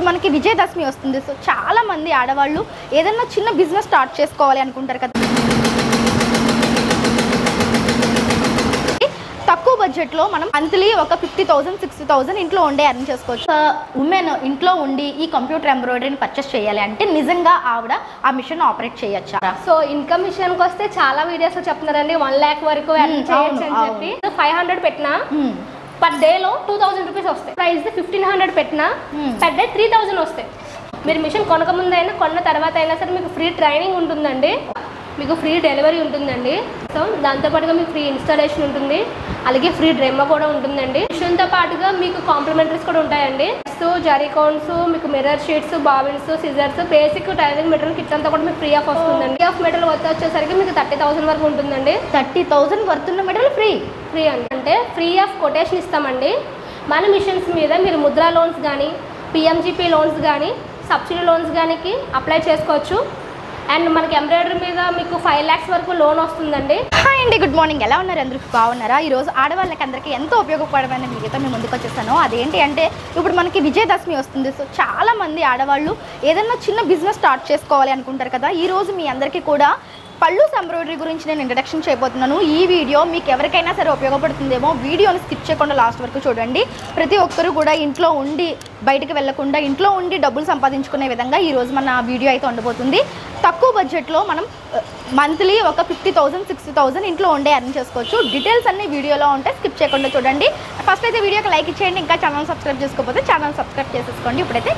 మనకి విజయదశమి వస్తుంది. సో చాలా మంది ఆడవాళ్ళు ఏదైనా చిన్న బిజినెస్ స్టార్ట్ చేసుకోవాలి అనుకుంటారు కదా. తక్కువ బడ్జెట్లో మనం మంత్లీ ఒక 50,000 60,000 ఇంట్లో ఉండే అర్న్ చేసుకోవచ్చు. ఉమెన్ ఇంట్లో ఉండి ఈ కంప్యూటర్ ఎంబ్రాయిడరీని పర్చేస్ చేయాలి అంటే నిజంగా ఆవిడ ఆ మిషన్ ఆపరేట్ చేయొచ్చా? సో ఇన్కమ్ విషయానికి వస్తే చాలా వీడియోస్ చెప్తున్నారండి 1 lakh వరకు ఎర్న్ చేయొచ్చు అని చెప్పి. 500 పెట్టినా పర్ డేలో 2000 రూపీస్ వస్తాయి. ప్రైస్ 1500 పెట్టినా పర్ డే 3000 వస్తాయి. మీరు మిషన్ కొనక ముందైనా కొన్న తర్వాత అయినా సరే మీకు ఫ్రీ ట్రైనింగ్ ఉంటుందండి, మీకు ఫ్రీ డెలివరీ ఉంటుందండి. సో దాంతోపాటుగా మీకు ఫ్రీ ఇన్స్టాలేషన్ ఉంటుంది, అలాగే ఫ్రీ డ్రెమ్మా కూడా ఉంటుందండి. మిషన్తో పాటుగా మీకు కాంప్లిమెంటరీస్ కూడా ఉంటాయండి. సో జరీకోన్స్, మీకు mirror sheets, bobbins, scissors, basic tailoring material kit అంతా కూడా మీకు ఫ్రీ ఆఫ్ వస్తుందండి. ఫ్రీ ఆఫ్ మెటీరియల్ వచ్చేసరికి మీకు 30,000 వరకు ఉంటుందండి. 30,000 వర్త్ ఉన్న మెటీరియల్ ఫ్రీ అంటే ఫ్రీ ఆఫ్ కొటేషన్ ఇస్తామండి. మన మిషన్స్ మీద మీరు ముద్రా లోన్స్ కానీ, పిఎంజిపి లోన్స్ కానీ, సబ్సిడీ లోన్స్ కానీ అప్లై చేసుకోవచ్చు. అండ్ మనకి ఎంబ్రాయిడరీ మీద మీకు 5 lakhs వరకు లోన్ వస్తుందండి. హాయ్ అండి, గుడ్ మార్నింగ్. ఎలా ఉన్నారు? అందరూ బాగున్నారా? ఈరోజు ఆడవాళ్ళకి అందరికీ ఎంతో ఉపయోగపడమైన మీతో మేము ముందుకు వచ్చేసాను. అదేంటి అంటే ఇప్పుడు మనకి విజయదశమి వస్తుంది. సో చాలా మంది ఆడవాళ్ళు ఏదైనా చిన్న బిజినెస్ స్టార్ట్ చేసుకోవాలి అనుకుంటారు కదా. ఈరోజు మీ అందరికీ కూడా పళ్ళూస్ ఎంబ్రాయిడరీ గురించి నేను ఇంట్రడక్షన్ చేయబోతున్నాను. ఈ వీడియో మీకు ఎవరికైనా సరే ఉపయోగపడుతుందేమో. వీడియోని స్కిప్ చేయకుండా లాస్ట్ వరకు చూడండి. ప్రతి ఒక్కరు కూడా ఇంట్లో ఉండి బయటకు వెళ్లకుండా ఇంట్లో ఉండి డబ్బులు సంపాదించుకునే విధంగా ఈరోజు మన వీడియో అయితే ఉండబోతుంది. తక్కువ బడ్జెట్లో మనం మంత్లీ ఒక 50,000 60,000 ఇంట్లో ఉండే అర్న్ చేసుకోవచ్చు. డీటెయిల్స్ అన్ని వీడియోలో ఉంటాయి, స్కిప్ చేయకుండా చూడండి. ఫస్ట్ అయితే వీడియోకి లైక్ ఇచ్చేయండి. ఇంకా ఛానల్ సబ్స్క్రైబ్ చేసుకోకపోతే ఛానల్ సబ్స్క్రైబ్ చేసేసుకోండి. ఇప్పుడైతే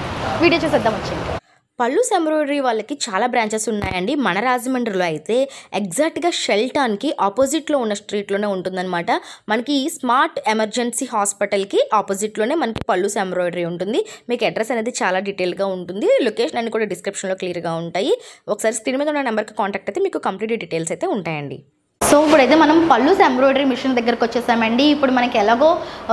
వీడియో చూసేద్దాం వచ్చింది. పళ్ళూస్ ఎంబ్రాయిడరీ వాళ్ళకి చాలా బ్రాంచెస్ ఉన్నాయండి. మన రాజమండ్రిలో అయితే ఎగ్జాక్ట్గా షెల్టాన్కి ఆపోజిట్లో ఉన్న స్ట్రీట్లోనే ఉంటుందన్నమాట. మనకి స్మార్ట్ ఎమర్జెన్సీ హాస్పిటల్కి ఆపోజిట్లోనే మనకి పళ్ళూస్ ఎంబ్రాయిడరీ ఉంటుంది. మీకు అడ్రస్ అనేది చాలా డీటెయిల్గా ఉంటుంది. లొకేషన్ అన్ని కూడా డిస్క్రిప్షన్లో క్లియర్గా ఉంటాయి. ఒకసారి స్క్రీన్ మీద ఉన్న నెంబర్కి కాంటాక్ట్ అయితే మీకు కంప్లీట్ డీటెయిల్స్ అయితే ఉంటాయండి. సో ఇప్పుడైతే మనం పళ్ళూస్ ఎంబ్రాయిడరీ మిషన్ దగ్గరకు వచ్చేసామండి. ఇప్పుడు మనకి ఎలాగో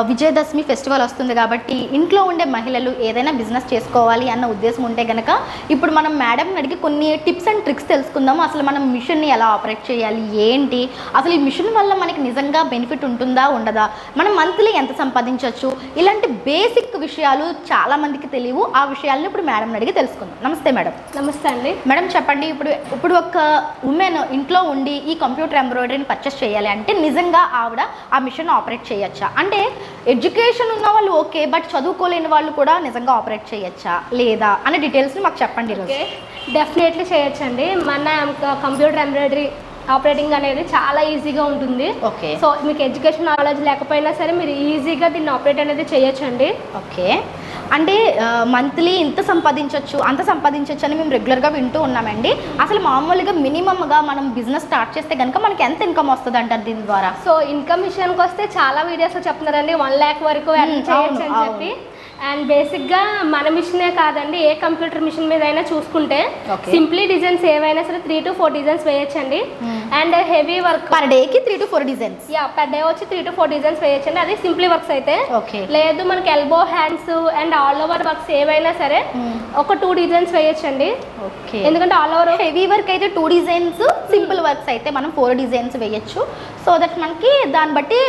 విజయదశమి ఫెస్టివల్ వస్తుంది కాబట్టి ఇంట్లో ఉండే మహిళలు ఏదైనా బిజినెస్ చేసుకోవాలి అన్న ఉద్దేశం ఉంటే కనుక ఇప్పుడు మనం మేడంని అడిగి కొన్ని టిప్స్ అండ్ ట్రిక్స్ తెలుసుకుందాము. అసలు మనం మిషన్ని ఎలా ఆపరేట్ చేయాలి, ఏంటి, అసలు ఈ మిషన్ వల్ల మనకి నిజంగా బెనిఫిట్ ఉంటుందా ఉండదా, మనం మంత్లీ ఎంత సంపాదించవచ్చు, ఇలాంటి బేసిక్ విషయాలు చాలా మందికి తెలియవు. ఆ విషయాలను ఇప్పుడు మేడంని అడిగి తెలుసుకుందాం. నమస్తే మేడం. నమస్తే అండి. మేడం చెప్పండి, ఇప్పుడు ఒక ఉమెన్ ఇంట్లో ఉండి ఈ కంప్యూటర్ ఎంబ్రాయిడరీని పర్చేస్ చేయాలి అంటే నిజంగా ఆవిడ ఆ మిషన్ ఆపరేట్ చేయొచ్చా? అంటే ఎడ్యుకేషన్ ఉన్న వాళ్ళు ఓకే, బట్ చదువుకోలేని వాళ్ళు కూడా నిజంగా ఆపరేట్ చేయొచ్చా లేదా అనే డీటెయిల్స్ని మాకు చెప్పండి. ఓకే, డెఫినెట్లీ చేయొచ్చండి. మన కంప్యూటర్ ఎంబ్రాయిడరీ ఆపరేటింగ్ అనేది చాలా ఈజీగా ఉంటుంది. ఓకే, సో మీకు ఎడ్యుకేషన్ నాలెడ్జ్ లేకపోయినా సరే మీరు ఈజీగా దీన్ని ఆపరేట్ అనేది చేయొచ్చండి. ఓకే, అంటే మంత్లీ ఇంత సంపాదించవచ్చు అంత సంపాదించవచ్చు అని మేము రెగ్యులర్గా వింటూ ఉన్నామండి. అసలు మామూలుగా మినిమంగా మనం బిజినెస్ స్టార్ట్ చేస్తే కనుక మనకి ఎంత ఇన్కమ్ వస్తుంది అంటారు దీని ద్వారా? సో ఇన్కమ్ విషయానికి వస్తే చాలా వీడియోస్ చెప్తున్నారండి 1 lakh వరకు ఎర్న్ చేయొచ్చు అని చెప్పి. అండ్ బేసిక్గా మన మిషనే కాదండి, ఏ కంప్యూటర్ మిషన్ మీద అయినా చూసుకుంటే సింప్లీ డిజైన్స్ ఏవైనా సరే 3 to 4 డిజైన్స్ వేయచ్చండి. అండ్ హెవీ వర్క్ పర్ డేకి 3 to 4 డిజైన్స్. పర్ డే వచ్చి 3 to 4 డిజైన్స్ వేయచ్చండి. అది సింప్లీ వర్క్స్ అయితే. లేదు మనకి elbow hands and all over works ఏవైనా సరే ఒక 2 డిజైన్స్ వేయచ్చండి. ఎందుకంటే ఆల్ ఓవర్ హెవీ వర్క్ అయితే 2 డిజైన్స్, సింపుల్ వర్క్స్ అయితే మనం 4 డిజైన్స్ వేయచ్చు. సో దట్ మనకి దాన్ని బట్టి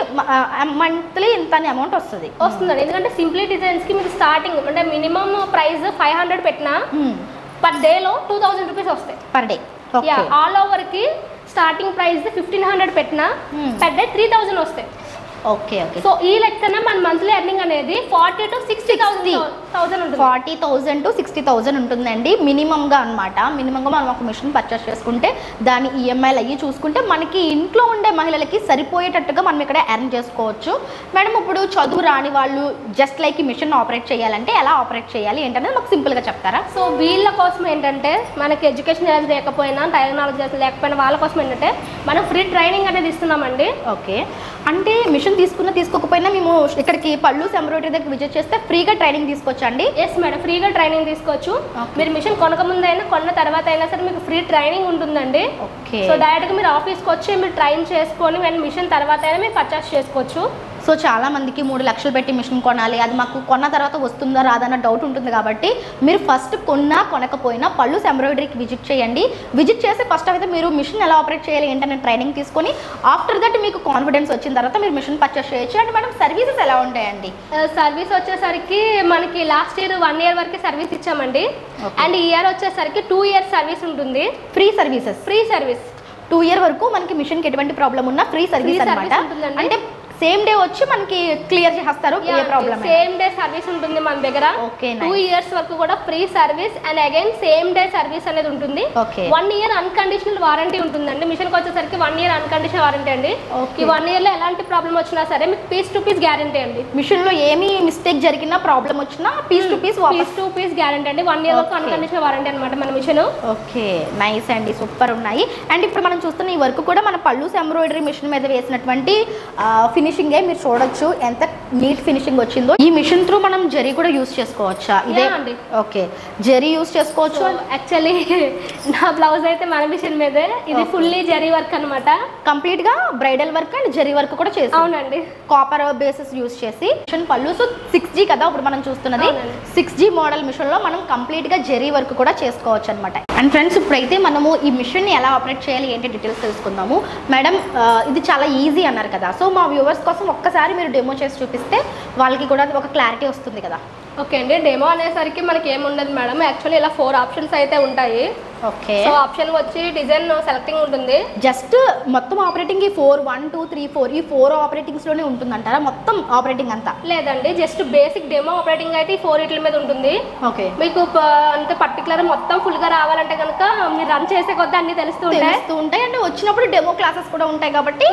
మంత్లీ ఇంత అమౌంట్ వస్తుందండి. ఎందుకంటే సింప్లీ డిజైన్స్కి మీకు స్టార్టింగ్ అంటే మినిమం ప్రైస్ 500 పెట్టినా పర్ డేలో 2000 రూపీస్ వస్తాయి పర్ డే. ఆల్ ఓవర్కి స్టార్టింగ్ ప్రైస్ 1500 పెట్టినా పర్ డే 3000 వస్తాయి. ఓకే ఓకే, సో ఈ లెక్కన మన మంత్లీ ఎర్నింగ్ అనేది 40,000 to 60,000 ఉంటుంది. 40,000 to 60,000 ఉంటుందండి మినిమంగా అనమాట. మినిమంగా మనం ఒక మిషన్ పర్చేస్ చేసుకుంటే దాని ఈఎంఐలు అయ్యి చూసుకుంటే మనకి ఇంట్లో ఉండే మహిళలకి సరిపోయేటట్టుగా మనం ఇక్కడ ఎర్న్ చేసుకోవచ్చు. మేడం, ఇప్పుడు చదువు రాని వాళ్ళు జస్ట్ లైక్ ఈ మిషన్ ఆపరేట్ చేయాలంటే ఎలా ఆపరేట్ చేయాలి ఏంటనేది మాకు సింపుల్గా చెప్తారా? సో వీళ్ళ కోసం ఏంటంటే మనకి ఎడ్యుకేషన్ నాలెడ్జ్ లేకపోయినా, టైలరింగ్ నాలెడ్జ్ లేకపోయినా వాళ్ళ కోసం ఏంటంటే మనం ఫ్రీ ట్రైనింగ్ అనేది ఇస్తున్నామండి. ఓకే, అంటే మిషన్ తీసుకోకపోయినా మేము ఇక్కడికి పళ్ళూస్ ఎంబ్రాయిడరీ దగ్గర విజిట్ చేస్తే ఫ్రీగా ట్రైనింగ్ తీసుకోవచ్చండి? ఎస్ మేడం, ఫ్రీగా ట్రైనింగ్ తీసుకోవచ్చు. మీరు మిషన్ కొనక ముందైనా కొన్న తర్వాత అయినా సరే మీకు ఫ్రీ ట్రైనింగ్ ఉంటుందండి. ఓకే, సో డైరెక్ట్గా మీరు ఆఫీస్కి వచ్చి మీరు ట్రైన్ చేసుకొని మిషన్ తర్వాత అయినా మీరు పర్చేస్ చేసుకోవచ్చు. సో చాలా మందికి 3 లక్షలు పెట్టి మిషన్ కొనాలి, అది మాకు కొన్న తర్వాత వస్తుందా రాదన్న డౌట్ ఉంటుంది. కాబట్టి మీరు ఫస్ట్ కొన్నా కొనకపోయినా పళ్ళూస్ ఎంబ్రాయిడరీకి విజిట్ చేయండి. విజిట్ చేసి ఫస్ట్ అయితే మీరు మిషన్ ఎలా ఆపరేట్ చేయాలి ఏంటనే ట్రైనింగ్ తీసుకొని ఆఫ్టర్ దట్ మీకు కాన్ఫిడెన్స్ వచ్చిన తర్వాత మీరు మిషన్ పర్చేస్ చేయొచ్చు. అండ్ మేడం సర్వీసెస్ ఎలా ఉంటాయండి? సర్వీస్ వచ్చేసరికి మనకి లాస్ట్ ఇయర్ 1 year వరకు సర్వీస్ ఇచ్చామండి. అండ్ ఈ ఇయర్ వచ్చేసరికి 2 years సర్వీస్ ఉంటుంది. Free services. 2 year వరకు మనకి మిషన్కి ఎటువంటి ప్రాబ్లం ఉన్నా ఫ్రీ సర్వీస్ అన్నమాట. అంటే సేమ్ డే వచ్చి మనకి క్లియర్ చేస్తారు, ఏ ప్రాబ్లం సేమ్ డే సర్వీస్ ఉంటుంది మన దగ్గర. 2 years వరకు కూడా free service and again same day service అనేది ఉంటుంది. 1 year అన్కండిషనల్ వారంటీ ఉంటుందండి. మిషన్ కి వచ్చేసరికి 1 year అన్కండిషనల్ వారంటీ అండి. ఈ 1 year లో ఎలాంటి ప్రాబ్లం వచ్చినా సరే మీకు పీస్ టు పీస్ గ్యారంటీ అండి. మిషన్ లో ఏమి మిస్టేక్ జరిగినా ప్రాబ్లం వచ్చినా పీస్ టు పీస్ గ్యారంటీ అండి. 1 year వరకు అన్కండిషనల్ వారంటీ అనమాట మన మిషన్. ఓకే, నైస్ అండి, సూపర్ ఉన్నాయి. అండ్ ఇప్పుడు మనం చూస్తున్న ఈ వర్క్ కూడా మన పళ్ళూస్ ఎంబ్రాయిడరీ మిషన్ మీద వేసినటువంటి ఫినిషింగ్ మీరు చూడొచ్చు ఎంత నీట్ ఫినిషింగ్ వచ్చిందో. ఈ మిషన్ త్రూ మనం జరీ కూడా యూస్ చేసుకోవచ్చా? ఇదే అండి. ఓకే, జరీ యూస్ చేసుకోవచ్చు. యాక్చువల్లీ నా బ్లౌజ్ అయితే మన మిషన్ మీదే. ఇది ఫుల్లీ జరీ వర్క్ అనమాట. కంప్లీట్ గా bridal work and zari work కూడా చేసి. అవునండి, కాపర్ బేసిస్ యూస్ చేసి మిషన్ పళ్ళూస్ 6G కదా ఇప్పుడు మనం చూస్తున్నది. 6G మోడల్ మిషన్ లో మనం కంప్లీట్ గా జరీ వర్క్ కూడా చేసుకోవచ్చు అనమాట. అండ్ ఫ్రెండ్స్ ఇప్పుడైతే మనము ఈ మిషన్ ని ఎలా ఆపరేట్ చేయాలి ఏంటి డీటెయిల్స్ తెలుసుకుందాము. మేడం ఇది చాలా ఈజీ అన్నారు కదా, సో మా వ్యూవర్స్ కోసం ఒక్కసారి మీరు డెమో చేసి చూపిస్తే వాళ్ళకి కూడా ఒక క్లారిటీ వస్తుంది కదా. ఓకే అండి, డెమో అనేసరికి మనకి ఏముండదు మేడం. యాక్చువల్లీ ఇలా 4 ఆప్షన్స్ అయితే ఉంటాయి. ఓకే, సో ఆప్షన్ వచ్చి డిజైన్ సెలెక్టింగ్ ఉంటుంది. జస్ట్ మొత్తం ఆపరేటింగ్ ఈ 4 1 2 3 4 ఈ 4 ఆపరేటింగ్స్ లోనే ఉంటుందంటారా మొత్తం ఆపరేటింగ్ అంతా? లేదండి, జస్ట్ బేసిక్ డెమో ఆపరేటింగ్ అయితే ఈ 4 ఇట్ల మీద ఉంటుంది. ఓకే, మీకు అంత పర్టికులర్ మొత్తం ఫుల్ గా రావాలంటే కనుక మీరు రన్ చేసే కొద్ది అన్ని తెలుస్తూ ఉంటాయి. అంటే వచ్చినప్పుడు డెమో క్లాసెస్ కూడా ఉంటాయి కాబట్టి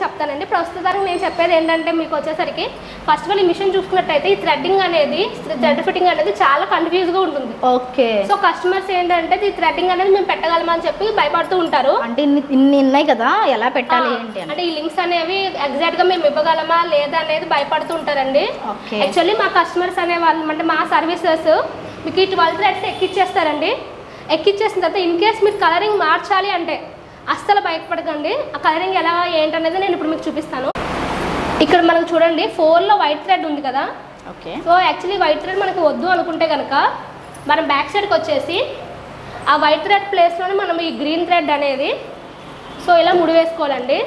చెప్తానండి. ప్రస్తుతానికి నేను చెప్పేది ఏంటంటే మీకు వచ్చేసరికి ఫస్ట్ ఆఫ్ ఆల్ ఈ మిషన్ చూసుకున్నట్టయితే ఈ థ్రెడ్డింగ్ అనేది థ్రెడ్ ఫిట్టింగ్ అనేది చాలా కన్ఫ్యూజ్ గా ఉంటుంది. ఓకే, సో కస్టమర్స్ ఏంటంటే ఈ థ్రెడ్డింగ్ అనేది మేము పెట్టగలమా అని చెప్పి భయపడుతూ ఉంటారు. అంటే ఇన్ని ఉన్నాయి కదా ఎలా పెట్టాలి ఏంటి అంటే ఈ లింక్స్ అనేవి ఎగ్జాక్ట్ గా మేము ఇవ్వగలమా లేదా అనేది భయపడుతూ ఉంటారండి. యాక్చువల్లీ మా కస్టమర్స్ అనే వాళ్ళు అంటే మా సర్వీసెస్ మీకు ఈ 12 థ్రెడ్స్ ఎక్కిచ్చేస్తారండి. ఎక్కిచ్చేసిన తర్వాత ఇన్ కేస్ మీరు కలరింగ్ మార్చాలి అంటే అస్సలు భయపడకండి. ఆ కలరింగ్ ఎలా ఏంటనేది నేను ఇప్పుడు మీకు చూపిస్తాను. ఇక్కడ మనకు చూడండి 4లో వైట్ థ్రెడ్ ఉంది కదా. Okay, so actually white thread మనకు వద్దు అనుకుంటే కనుక మనం బ్యాక్ సైడ్కి వచ్చేసి ఆ వైట్ థ్రెడ్ ప్లేస్లోనే మనం ఈ గ్రీన్ థ్రెడ్ అనేది సో ఇలా ముడి వేసుకోవాలండి.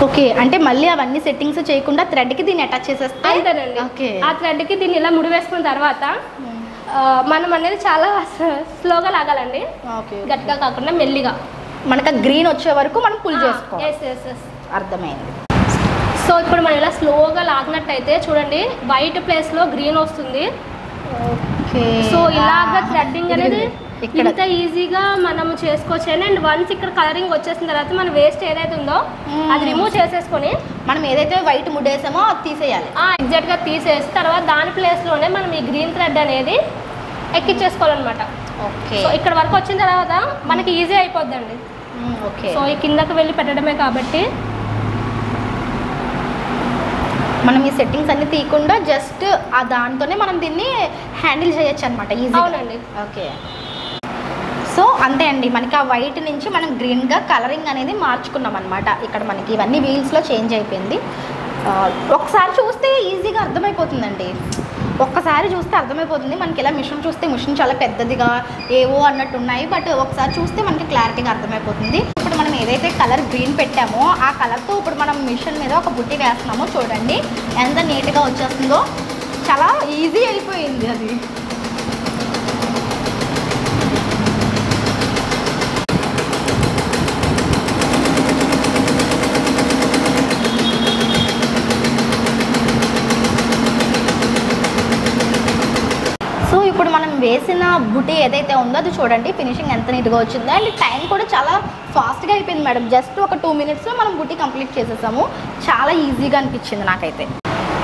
ఓకే, అంటే మళ్ళీ అవన్నీ సెట్టింగ్స్ చేయకుండా థ్రెడ్కి దీన్ని అటాచ్ చేసేస్తే అంతేనండి. ఓకే, ఆ థ్రెడ్కి దీన్ని ఇలా ముడి వేసుకున్న తర్వాత మనం అనేది చాలా స్లోగా లాగాలండి. గట్టిగా కాకుండా మెల్లిగా మనకు గ్రీన్ వచ్చే వరకు మనం పుల్ చేసుకోవాలి. అర్థమైంది. సో ఇప్పుడు మనం ఇలా స్లోగా లాగినట్టయితే చూడండి వైట్ ప్లేస్లో గ్రీన్ వస్తుంది. సో ఇలాగా థ్రెడ్డింగ్ అనేది ఇంత ఈజీగా మనం చేసుకోవచ్చు. అండ్ వన్స్ ఇక్కడ కలరింగ్ వచ్చేసిన తర్వాత మనం వేస్ట్ ఏదైతే ఉందో అది రిమూవ్ చేసేసుకొని మనం ఏదైతే వైట్ ముడేసామో అది తీసేయాలి. ఎగ్జాక్ట్గా తీసేసి తర్వాత దాని ప్లేస్లోనే మనం ఈ గ్రీన్ థ్రెడ్ అనేది ఎక్కించేసుకోవాలన్నమాట. ఓకే, సో ఇక్కడ వరకు వచ్చిన తర్వాత మనకి ఈజీ అయిపోద్దండి. ఓకే, సో ఈ కిందకు వెళ్ళి పెట్టడమే కాబట్టి మనం ఈ సెట్టింగ్స్ అన్ని తీయకుండా జస్ట్ ఆ దాంతోనే మనం దీన్ని హ్యాండిల్ చేయొచ్చు అనమాట ఈజీ. అవునండి. ఓకే, సో అంతే అండి, మనకి ఆ వైట్ నుంచి మనం గ్రీన్గా కలరింగ్ అనేది మార్చుకున్నాం అనమాట. ఇక్కడ మనకి ఇవన్నీ వీల్స్లో చేంజ్ అయిపోయింది. ఒకసారి చూస్తే ఈజీగా అర్థమైపోతుందండి. ఒక్కసారి చూస్తే అర్థమైపోతుంది. మనకి ఇలా మిషన్ చూస్తే మిషన్ చాలా పెద్దదిగా ఏవో అన్నట్టు ఉన్నాయి, బట్ ఒకసారి చూస్తే మనకి క్లారిటీగా అర్థమైపోతుంది. ఇప్పుడు మనం ఏదైతే కలర్ గ్రీన్ పెట్టామో ఆ కలర్తో ఇప్పుడు మనం మిషన్ మీద ఒక బుట్టి వేస్తున్నామో చూడండి ఎంత నీట్గా వచ్చేస్తుందో. చాలా ఈజీ అయిపోయింది అది. ఇప్పుడు మనం వేసిన బుటీ ఏదైతే ఉందో అది చూడండి ఫినిషింగ్ ఎంత నీట్గా వచ్చిందో. అండ్ టైం కూడా చాలా ఫాస్ట్గా అయిపోయింది మేడం. జస్ట్ ఒక 2 minutesలో మనం బుటీ కంప్లీట్ చేసేసాము. చాలా ఈజీగా అనిపించింది నాకైతే.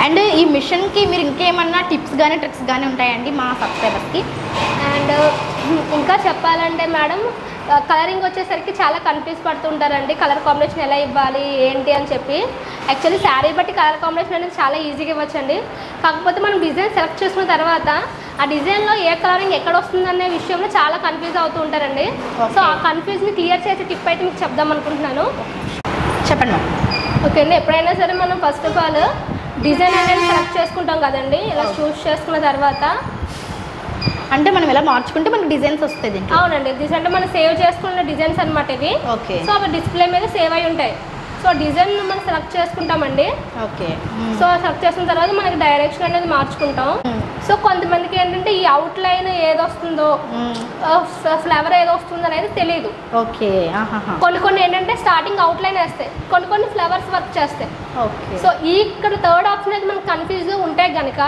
అండ్ ఈ మిషన్కి మీరు ఇంకేమన్నా టిప్స్ కానీ ట్రిక్స్ కానీ ఉంటాయండి మా సబ్స్క్రైబర్స్కి? అండ్ ఇంకా చెప్పాలంటే మేడం కలరింగ్ వచ్చేసరికి చాలా కన్ఫ్యూజ్ పడుతుంటారండి. కలర్ కాంబినేషన్ ఎలా ఇవ్వాలి ఏంటి అని చెప్పి. యాక్చువల్లీ శారీ బట్టి కలర్ కాంబినేషన్ అనేది చాలా ఈజీగా ఇవ్వచ్చండి. కాకపోతే మనం డిజైన్ సెలెక్ట్ చేసుకున్న తర్వాత ఆ డిజైన్లో ఏ కలరింగ్ ఎక్కడ వస్తుందనే విషయంలో చాలా కన్ఫ్యూజ్ అవుతూ ఉంటారండి. సో ఆ కన్ఫ్యూజ్ని క్లియర్ చేసే టిప్ అయితే మీకు చెప్దాం అనుకుంటున్నాను. చెప్పండి. ఓకే అండి, ఎప్పుడైనా సరే మనం ఫస్ట్ ఆఫ్ ఆల్ డిజైన్ అనేది సెలెక్ట్ చేసుకుంటాం కదండి. ఇలా చూస్ చేసుకున్న తర్వాత అంటే మనం ఇలా మార్చుకుంటే మనకి డిజైన్స్ వస్తాయి. అవునండి, డిజైన్ అంటే మనం సేవ్ చేసుకున్న డిజైన్స్ అనమాట ఇవి. ఓకే. సో అవి డిస్ప్లే మీద సేవ్ అయి ఉంటాయి. సో డిజైన్ మనం సెలెక్ట్ చేసుకుంటామండి. ఓకే. సో సెలెక్ట్ చేసుకున్న తర్వాత మనకి డైరెక్షన్ అనేది మార్చుకుంటాం. సో కొంతమందికి ఏంటంటే ఈ అవుట్ లైన్ ఏది వస్తుందో ఫ్లవర్ ఏదో వస్తుందో అనేది తెలియదు. ఓకే. కొన్ని ఏంటంటే స్టార్టింగ్ అవుట్ లైన్ వేస్తాయి, కొన్ని ఫ్లవర్స్ వర్క్ చేస్తాయి. ఓకే. సో ఈ ఇక్కడ థర్డ్ ఆప్షన్ అయితే మనకు కన్ఫ్యూజ్ ఉంటే కనుక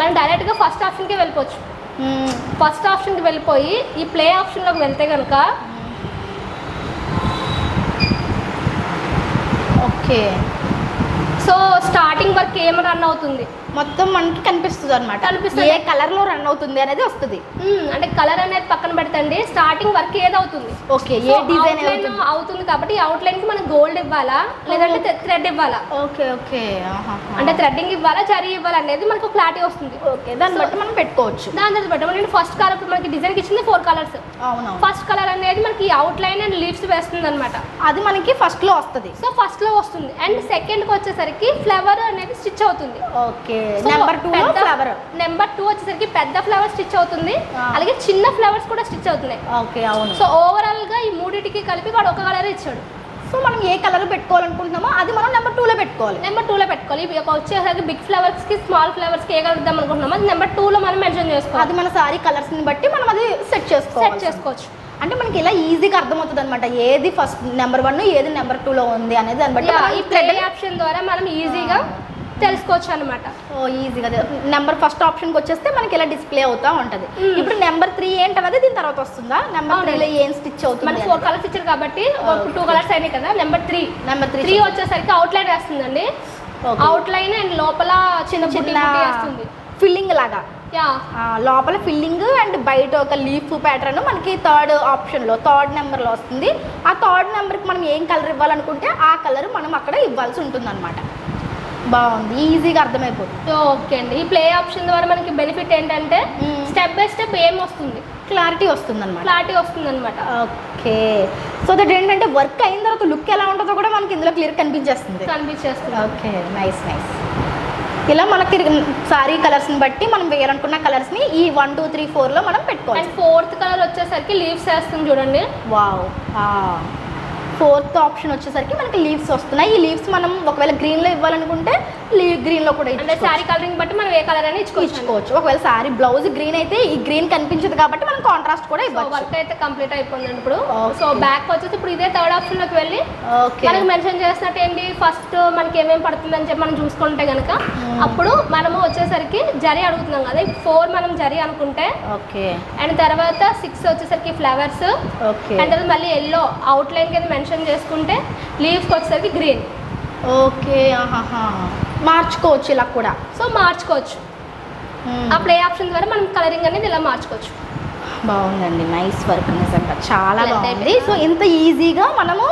మనం డైరెక్ట్గా ఫస్ట్ ఆప్షన్కి వెళ్ళిపోవచ్చు. ఫస్ట్ ఆప్షన్కి వెళ్ళిపోయి ఈ ప్లే ఆప్షన్లోకి వెళ్తే కనుక ఓకే. సో స్టార్టింగ్ వర్క్ ఏం రన్ అవుతుంది మొత్తం మనకి కనిపిస్తుంది అనమాట. కనిపిస్తుంది. ఏ కలర్లో రన్ అవుతుంది అనేది వస్తుంది. అంటే కలర్ అనేది పక్కన పెడతండి, స్టార్టింగ్ వర్క్ ఏది అవుతుంది. ఓకే. ఏ డిజైన్ అవుతుంది కాబట్టి అవుట్ లైన్ కి మనకి గోల్డ్ ఇవ్వాలా లేదంటే థ్రెడ్ ఇవ్వాలా. ఓకే. ఓకే. అంటే థ్రెడ్డింగ్ ఇవ్వాలా జరీ ఇవ్వాలా అనేది మనకు క్లారిటీ వస్తుంది. ఓకే. దాన్ని బట్టి మనం పెట్టుకోవచ్చు. దాని తర్వాత బట్టి ఫస్ట్ కలర్ ఇప్పుడు మనకి డిజైన్ ఇచ్చింది 4 కలర్స్. అవును. ఫస్ట్ కలర్ అనేది మనకి అవుట్ లైన్ అండ్ లీవ్స్ వేస్తుంది అనమాట. అది మనకి ఫస్ట్ లో వస్తుంది. సో ఫస్ట్ లో వస్తుంది. అండ్ సెకండ్ కి వచ్చేసరికి ఫ్లవర్ అనేది స్టిచ్ అవుతుంది. ఓకే. నెంబర్ 2 లో ఫ్లవర్. నెంబర్ 2 వచ్చేసరికి పెద్ద ఫ్లవర్ స్టిచ్ అవుతుంది, అలాగే చిన్న ఫ్లవర్స్ కూడా స్టిచ్ అవుతున్నాయి. ఓకే. అవును. సో ఓవరాల్ గా ఈ మూడింటికి కలిపి వాడు ఒక కలర్ ఇచ్చాడు. సో మనం ఏ కలర్ పెట్టుకోవాలనుకుంటున్నామో అది మనం నెంబర్ 2 లో పెట్టుకోవాలి. నెంబర్ 2 లో పెట్టుకోవాలి. ఇవి వచ్చేసరికి బిగ్ ఫ్లవర్స్ కి స్మాల్ ఫ్లవర్స్ కి ఏ కలర్ ఇద్దాం అనుకుంటున్నామో అది నెంబర్ 2 లో మనం మెన్షన్ చేసుకోవాలి. అది మన సారీ కలర్స్ ని బట్టి మనం అది సెట్ చేసుకోవచ్చు. అంటే మనకి ఇలా ఈజీగా అర్థమవుతుంది అనమాట, ఏది ఫస్ట్ నెంబర్ 1 ఏది నెంబర్ 2 లో ఉంది అనేది. దాన్ని బట్టి ఈ ప్లే ఆప్షన్ ద్వారా మనం ఈజీగా తెలుసుకోవచ్చు అనమాట. ఈజీగా నెంబర్ ఫస్ట్ ఆప్షన్కి వచ్చేస్తే మనకి ఇలా డిస్ప్లే అవుతా ఉంటుంది. ఇప్పుడు నెంబర్ 3 ఏంటన్నది దీని తర్వాత వస్తుందా? నెంబర్ 3లో ఏం స్టిచ్ అవుతుంది? మనకి 4 కలర్స్ ఇచ్చారు కాబట్టి 2 కలర్స్ అయినాయి కదా. నెంబర్ 3 వచ్చేసరికి అవుట్ లైన్ వేస్తుందండి. అవుట్ లైన్ అండ్ లోపల చిన్న వస్తుంది ఫిల్లింగ్ లాగా. లోపల ఫిల్లింగ్ అండ్ బయట ఒక లీఫ్ ప్యాటర్న్ మనకి థర్డ్ ఆప్షన్లో థర్డ్ నెంబర్లో వస్తుంది. ఆ థర్డ్ నెంబర్కి మనం ఏం కలర్ ఇవ్వాలనుకుంటే ఆ కలర్ మనం అక్కడ ఇవ్వాల్సి ఉంటుంది అనమాట. బాగుంది, ఈజీగా అర్థమైపోతుంది. ఓకే అండి. ఈ ప్లే ఆప్షన్ ద్వారా మనకి బెనిఫిట్ ఏంటంటే స్టెప్ బై స్టెప్ ఏం వస్తుంది, క్లారిటీ వస్తుంది అనమాట. ఓకే. సో దట్ ఏంటంటే వర్క్ అయిన తర్వాత లుక్ ఎలా ఉంటుందో కూడా మనకి ఇందులో క్లియర్ కనిపించేస్తుంది. ఓకే. నైస్. ఇలా మనకి సారీ కలర్స్ని బట్టి మనం వేయాలనుకున్న కలర్స్ని ఈ 1 2 3 4లో మనం పెట్టుకోవాలి. అండ్ 4th కలర్ వచ్చేసరికి లీవ్స్ వేస్తుంది చూడండి. వావ్. 4th ఆప్షన్ వచ్చేసరికి మనకి లీవ్స్ వస్తున్నాయి. ఈ లీవ్స్ మనం ఒకవేళ గ్రీన్లో ఇవ్వాలనుకుంటే గ్రీన్లో కూడా అంటే శారీ కలరింగ్ బట్టి మనం ఏ కలర్ అని ఇచ్చుకోవచ్చు. ఒకవేళ శారీ బ్లౌజ్ గ్రీన్ అయితే ఈ గ్రీన్ కనిపించదు కాబట్టి మనం కాంట్రాస్ట్ కూడా ఇవ్వచ్చు. వర్క్ అయితే కంప్లీట్ అయిపోయింది ఇప్పుడు. సో బ్యాక్ వచ్చేసి ఇప్పుడు ఇదే థర్డ్ ఆప్షన్లోకి వెళ్ళి మనకి మెన్షన్ చేసినట్టు ఏంటి ఫస్ట్ మనకి ఏమేమి పడుతుంది అని చెప్పి మనం చూసుకుంటే కనుక అప్పుడు మనము వచ్చేసరికి జరీ అడుగుతున్నాం కదా. 4 మనం జరీ అనుకుంటే ఓకే. అండ్ తర్వాత 6 వచ్చేసరికి ఫ్లవర్స్. ఓకే. అండ్ తర్వాత మళ్ళీ ఎల్లో అవుట్ లైన్ కింద మెన్షన్ చేసుకుంటే లీవ్స్కి వచ్చేసరికి గ్రీన్. ఓకే. మార్చుకోవచ్చు ఇలా కూడా. సో మార్చుకోవచ్చు. ఆ ప్లే ఆప్షన్ ద్వారా మనం కలరింగ్ అనేది ఇలా మార్చుకోవచ్చు. బాగుందండి, నైస్ వర్క్ నిజంగా చాలా బాగుంది. సో ఇంత ఈజీగా మనము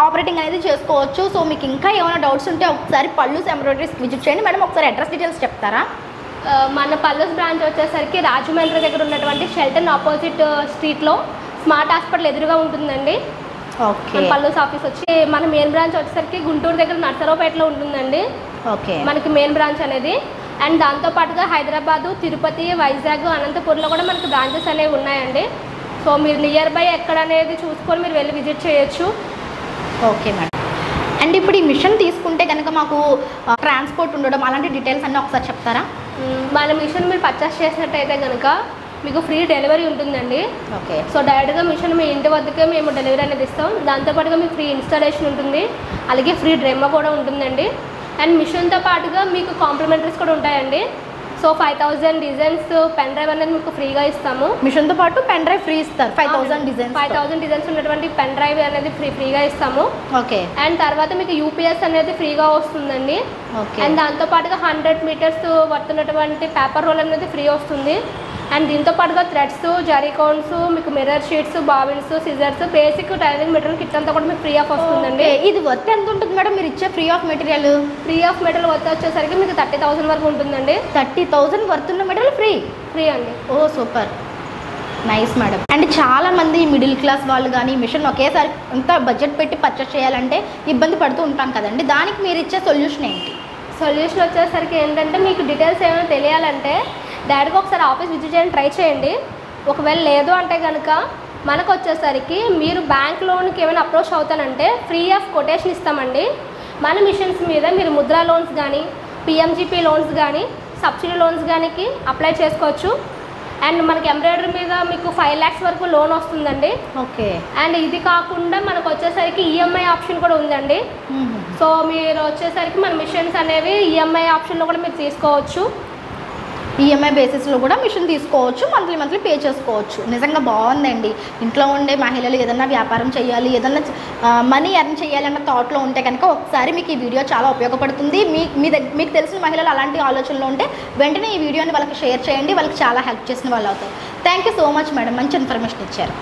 ఆపరేటింగ్ అనేది చేసుకోవచ్చు. సో మీకు ఇంకా ఏమైనా డౌట్స్ ఉంటే ఒకసారి పల్లూస్ ఎంబ్రాయిడరీస్ విజిట్ చేయండి. మేడం ఒకసారి అడ్రస్ డీటెయిల్స్ చెప్తారా? మన పల్లూస్ బ్రాంచ్ వచ్చేసరికి రాజమండ్రి దగ్గర ఉన్నటువంటి షెల్టన్ ఆపోజిట్ స్ట్రీట్లో స్మార్ట్ హాస్పిటల్ ఎదురుగా ఉంటుందండి. ఓకే. పల్లూస్ ఆఫీస్ వచ్చి మన మెయిన్ బ్రాంచ్ వచ్చేసరికి గుంటూరు దగ్గర నర్సరావుపేటలో ఉంటుందండి. ఓకే. మనకి మెయిన్ బ్రాంచ్ అనేది. అండ్ దాంతోపాటుగా హైదరాబాదు, తిరుపతి, వైజాగ్, అనంతపూర్లో కూడా మనకి బ్రాంచెస్ అనేవి ఉన్నాయండి. సో మీరు నియర్ బై ఎక్కడ అనేది చూసుకొని మీరు వెళ్ళి విజిట్ చేయొచ్చు. Okay madam. అండ్ ఇప్పుడు ఈ మిషన్ తీసుకుంటే కనుక మాకు ట్రాన్స్పోర్ట్ ఉండడం అలాంటి డీటెయిల్స్ అన్నీ ఒకసారి చెప్తారా? మన మిషన్ మీరు పర్చేస్ చేసినట్టయితే కనుక మీకు ఫ్రీ డెలివరీ ఉంటుందండి. ఓకే. సో డైరెక్ట్గా మిషన్ మీ ఇంటి వద్దకే మేము డెలివరీ అనేది ఇస్తాం. దాంతోపాటుగా మీకు ఫ్రీ ఇన్స్టాలేషన్ ఉంటుంది, అలాగే ఫ్రీ డెమో కూడా ఉంటుందండి. అండ్ మిషన్తో పాటుగా మీకు కాంప్లిమెంటరీస్ కూడా ఉంటాయండి. సో 5000 డిజైన్స్ పెన్ డ్రైవ్ అనేది మీకు ఫ్రీగా ఇస్తాము. మిషన్తో పాటు పెన్ డ్రైవ్ ఫ్రీ ఇస్తారు. 5000 డిజైన్స్ ఉన్నటువంటి పెన్ డ్రైవ్ అనేది ఫ్రీగా ఇస్తాము. ఓకే. అండ్ తర్వాత మీకు యూపీఎస్ అనేది ఫ్రీగా వస్తుందండి. అండ్ దాంతోపాటుగా 100 మీటర్స్ వర్తున్నటువంటి పేపర్ రోల్ అనేది ఫ్రీ వస్తుంది. అండ్ దీంతో పాటుగా థ్రెడ్స్, జరీకోన్స్, మీకు mirror sheets, bobbins, scissors, basic tailoring material kit అంతా కూడా మీకు ఫ్రీ ఆఫ్ వస్తుందండి. ఇది వర్త్ ఎంత ఉంటుంది మేడం మీరు ఇచ్చే free of material? Free of material worth వచ్చేసరికి మీకు 30,000 వరకు ఉంటుందండి. 30,000 వర్త్ ఉన్న మెటీరియల్ ఫ్రీ అండి. ఓ సూపర్, నైస్ మేడం. అండ్ చాలా మంది మిడిల్ క్లాస్ వాళ్ళు కానీ మిషన్ ఒకేసారి అంత బడ్జెట్ పెట్టి పర్చేస్ చేయాలంటే ఇబ్బంది పడుతూ ఉంటాం కదండి, దానికి మీరు ఇచ్చే సొల్యూషన్ ఏంటి? సొల్యూషన్ వచ్చేసరికి ఏంటంటే మీకు డీటెయిల్స్ ఏమైనా తెలియాలంటే డైరెక్ట్గా ఒకసారి ఆఫీస్ విజిట్ చేయడానికి ట్రై చేయండి. ఒకవేళ లేదు అంటే కనుక మనకు వచ్చేసరికి మీరు బ్యాంక్ లోన్కి ఏమైనా అప్రోచ్ అవుతానంటే ఫ్రీ ఆఫ్ కొటేషన్ ఇస్తామండి. మన మిషన్స్ మీద మీరు ముద్రా లోన్స్ కానీ, పిఎంజిపి లోన్స్ కానీ, సబ్సిడీ లోన్స్ కానీ అప్లై చేసుకోవచ్చు. అండ్ మనకి ఎంబ్రాయిడరీ మీద మీకు 5 lakhs వరకు లోన్ వస్తుందండి. ఓకే. అండ్ ఇది కాకుండా మనకు వచ్చేసరికి ఈఎంఐ ఆప్షన్ కూడా ఉందండి. సో మీరు వచ్చేసరికి మన మిషన్స్ అనేవి ఈఎంఐ ఆప్షన్లో కూడా మీరు తీసుకోవచ్చు. ఈఎంఐ బేసిస్లో కూడా మిషన్ తీసుకోవచ్చు, మంత్లీ పే చేసుకోవచ్చు. నిజంగా బాగుందండి. ఇంట్లో ఉండే మహిళలు ఏదన్నా వ్యాపారం చేయాలి, ఏదన్నా మనీ ఎర్న్ చేయాలన్న థాట్లో ఉంటే కనుక ఒకసారి మీకు ఈ వీడియో చాలా ఉపయోగపడుతుంది. మీకు తెలిసిన మహిళలు అలాంటి ఆలోచనలో ఉంటే వెంటనే ఈ వీడియోని వాళ్ళకి షేర్ చేయండి, వాళ్ళకి చాలా హెల్ప్ చేసిన వాళ్ళు అవుతారు. Thank you so much madam, మంచి ఇన్ఫర్మేషన్ ఇచ్చారు.